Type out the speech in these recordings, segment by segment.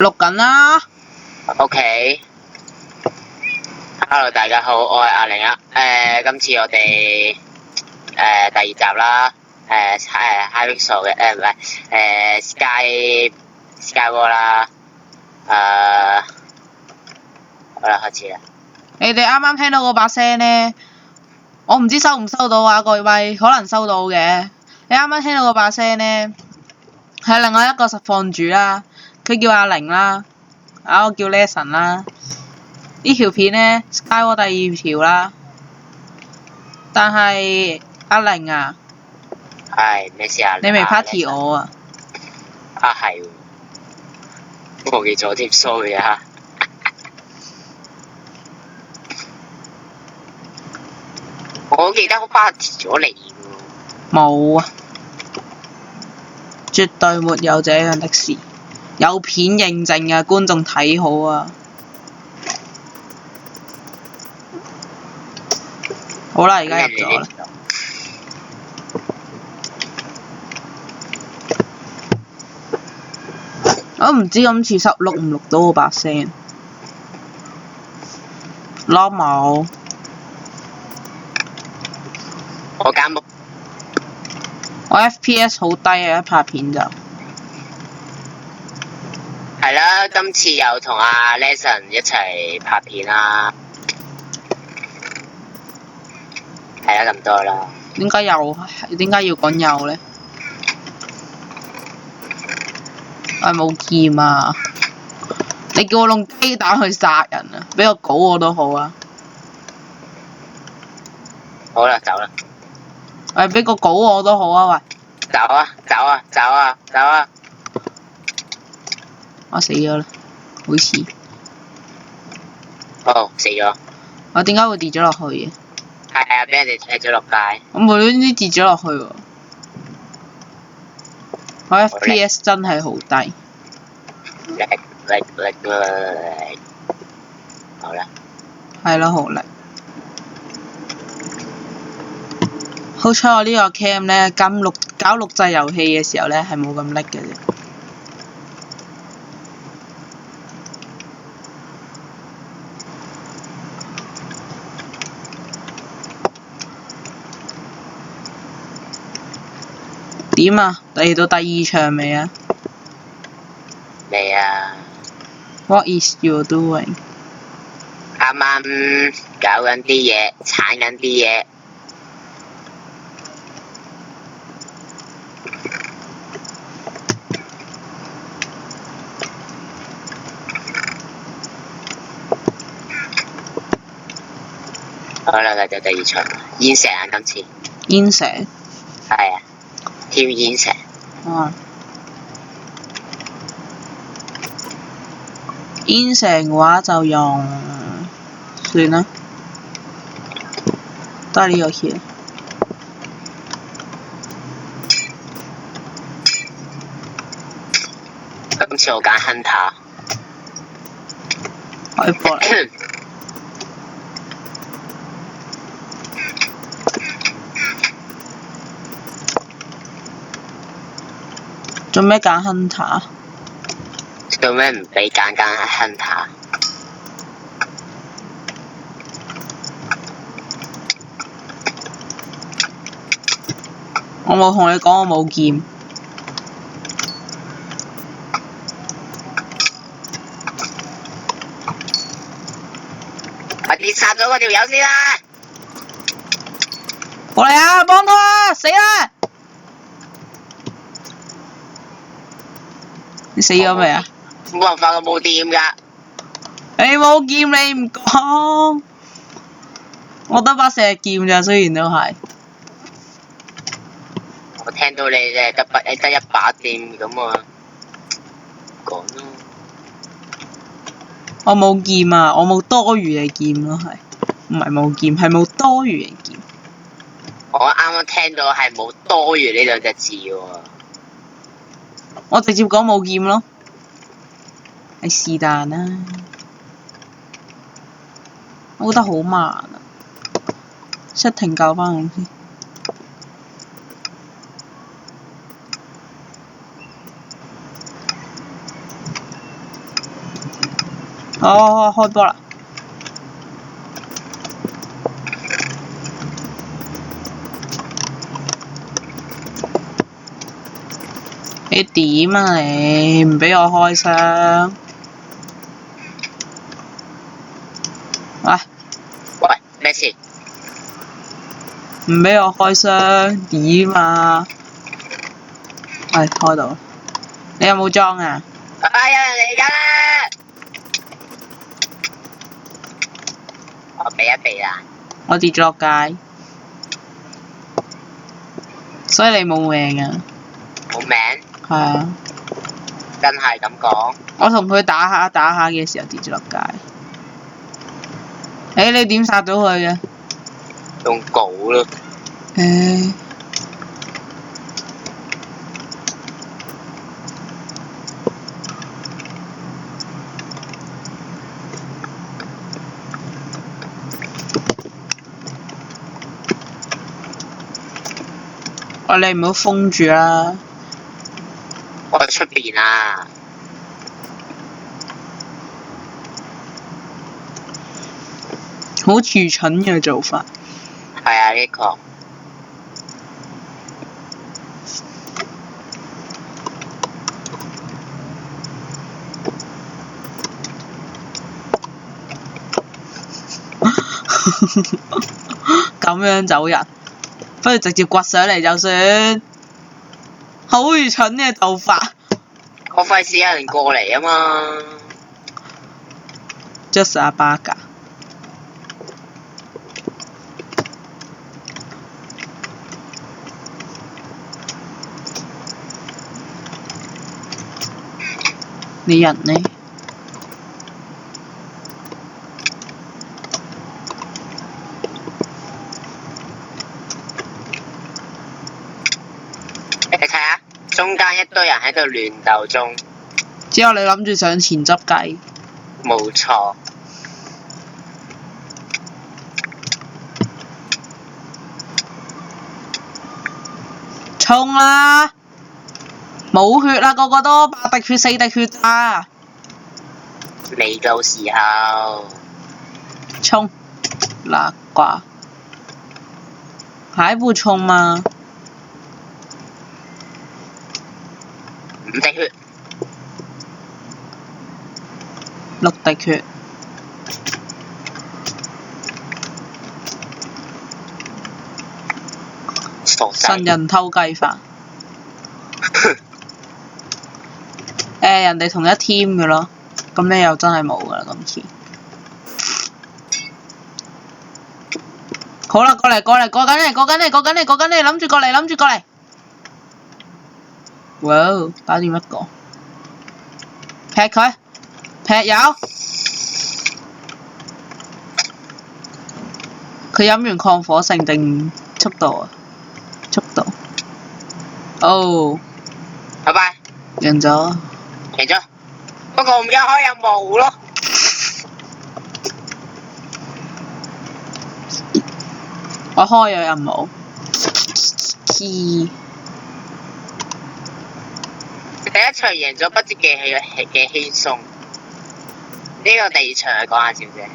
錄緊啦。OK。Hello， 大家好，我係阿玲啊。今次我哋第二集啦。Hypixel 嘅唔係Skyward 啦。好啦，開始啦。你哋啱啱聽到嗰把聲呢，我唔知收唔收到啊，各位，可能收到嘅。你啱啱聽到嗰把聲呢，係另外一個實況主啦，佢叫阿玲啦，我叫 Lesson 啦。呢條片呢 Skyward 第二條啦，但係阿玲啊，係咩事啊？你未 party 我啊？啊係喎，忘記咗添 ，sorry 啊。我記得我 party 咗你喎。冇啊，絕對沒有這樣的事，有片認證啊，觀眾睇好啊。好啦，而家入咗啦。我唔知今次錄唔錄到我把聲。攞冇。我間屋。我 FPS 好低啊！一拍片就。係啦，今次又同阿 Lesson 一齊拍片啦。係啦，咁多啦。點解要講又呢？我冇劍啊！你叫我用雞蛋去殺人啊！俾個稿我都好啊。好啦，走啦。俾個稿我都好啊，喂。走啊！走啊！走啊！走啊！我死咗啦，好似。哦，死咗。我點解會跌咗落去嘅？係啊，俾人哋踢咗落街。我無端端跌咗落去喎。我 FPS 真係好低。力。好啦。係咯，好力。好彩我呢個 cam 呢，搞錄製遊戲嘅時候呢，係冇咁叻嘅啫。點啊？嚟到第二場未啊？未啊。What is you doing？ 啱啱搞緊啲嘢，鏟緊啲嘢。好啦，嚟到第二場，煙石啊，今次。煙石。係啊，跳煙石。煙石嘅話就用，算啦，都係呢個 key。今次我揀 Hunter。開波啦！做咩揀 Hunter？ 做咩唔俾揀 Hunter？ 我冇同你講我冇劍。快啲殺咗嗰條友先啦！過嚟啊！幫拖啊！死啦！你死咗未啊？冇辦法，我冇掂㗎。你冇劍你唔講，我得把石劍咋，雖然都係。我聽到你得一把劍咁啊，講咯。我冇劍啊！我冇多餘嘅劍咯，係唔係冇劍？係冇多餘嘅劍。我啱啱聽到係冇多餘呢兩隻字喎。我直接講冇劍咯。係是但啦。我覺得好慢啊。setting 校翻好先。哦，開波啦！你點啊你？唔俾我開箱？喂！喂，咩事？唔俾我開箱點啊？係開到。你有冇裝啊？有人嚟㗎啦！我避一避啦。我跌咗落街，所以你冇命啊！冇名，係啊，真係咁講。我同佢打下嘅時候跌咗落街。你點殺到佢嘅？用稿咯。你唔好封住啦。我喺出邊啊！好愚蠢嘅做法。係啊，呢個。咁樣走人，不如直接掘上嚟就算。好愚蠢嘅做法。我費事有人過嚟啊嘛。Just a bugger。你人呢？你睇下，中間一堆人喺度亂鬥中。之後你諗住上前執雞。冇錯。衝啦！冇血啦，個個都8滴血4滴血咋。未到時候。衝！嗱啩，還不衝嗎5滴血。6滴血。神人偷雞飯。人哋同一 team 嘅咯，咁你又真係冇㗎啦今次。好啦，過緊嚟，諗住過嚟。哇！打掂一個，劈佢，劈友。佢飲完抗火性定速度啊？速度。哦。拜拜。贏咗。贏咗。不過唔記得開任務咯。我開咗任務。第一場贏咗，不知幾輕鬆。呢個第二場講下笑啫。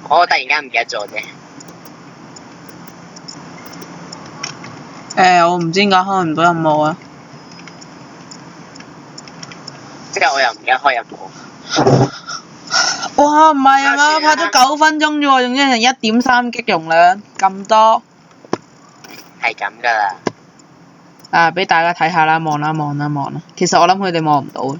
我突然間唔記得咗啫。我唔知點解開唔到任務啊！即係我又唔記得開任務。哇！唔係啊嘛，拍咗9分鐘啫喎，用咗成1.3G 容量，咁多。係咁㗎啦。啊！俾大家睇下啦，望啦。其實我諗佢哋望唔到嘅。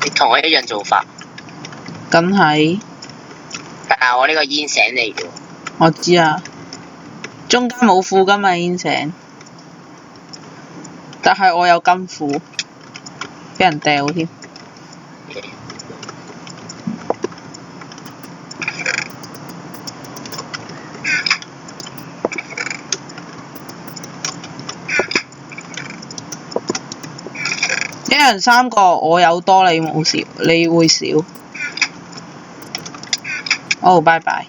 你同我一樣做法。梗係。但係我呢個煙醒嚟嘅。我知啊。中間冇褲㗎嘛煙醒。但係我有金褲，俾人掉添。一人3個，我有多你冇少，你會少。哦，拜拜。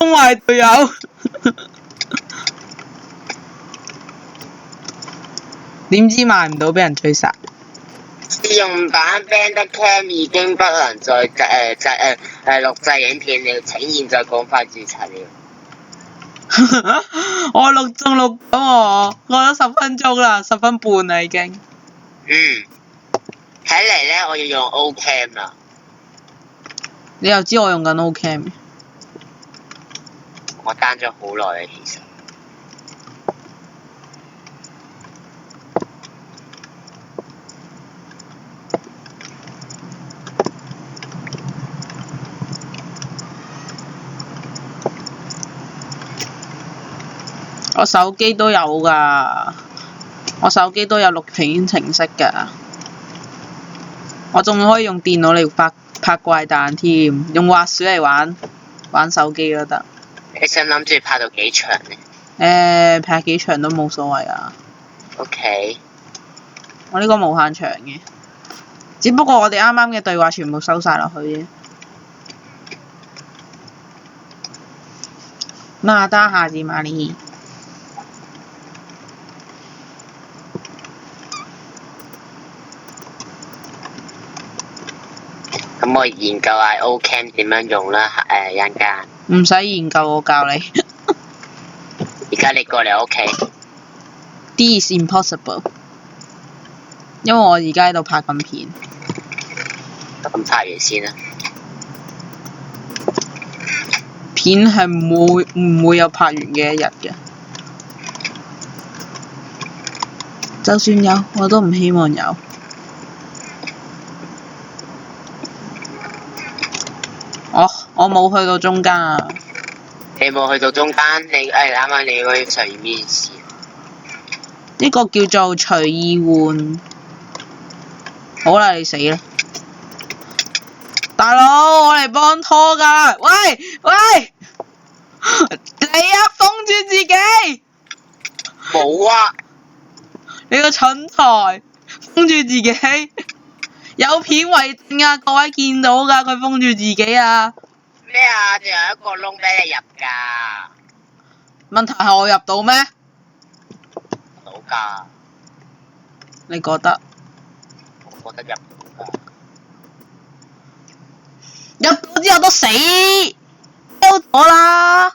封壞隊友。點知賣唔到，俾人追殺。試用版 Bandcam 已經不能再錄製影片了，請現在趕快註冊了。我錄中錄咗喎，過咗10分鐘啦，10分半啦已經。睇嚟咧，我要用 Ocam 啦。你又知我用緊 Ocam？我 down 咗好耐啦，其實。我手機都有㗎，我手機都有錄片程式㗎。我仲可以用電腦嚟拍怪彈添，用滑鼠嚟玩手機都得。你想諗住拍到幾長呢？拍幾長都冇所謂啊。OK。我呢個無限長嘅，只不過我哋啱啱嘅對話全部收晒落去啫。那打下字馬里。咁我研究下 Ocam 點樣用啦，一陣間。唔使研究，我教你。而家你過嚟我屋企。This is impossible。因為我而家喺度拍緊片。咁拍完先啦。片係唔會有拍完嘅一日嘅。就算有，我都唔希望有。我冇去到中間啊！你冇去到中間，你啱啱你嗰啲隨意咩事？呢個叫做隨意換。好啦，你死啦！大佬，我嚟幫拖㗎！喂！你啊，封住自己！冇啊！你個蠢材，封住自己！有片為證啊！各位見到㗎，佢封住自己啊！咩啊？仲有一個窿俾你入㗎。問題係我入到咩？到㗎。你覺得？我覺得入到㗎。入到之後都死，丟咗啦！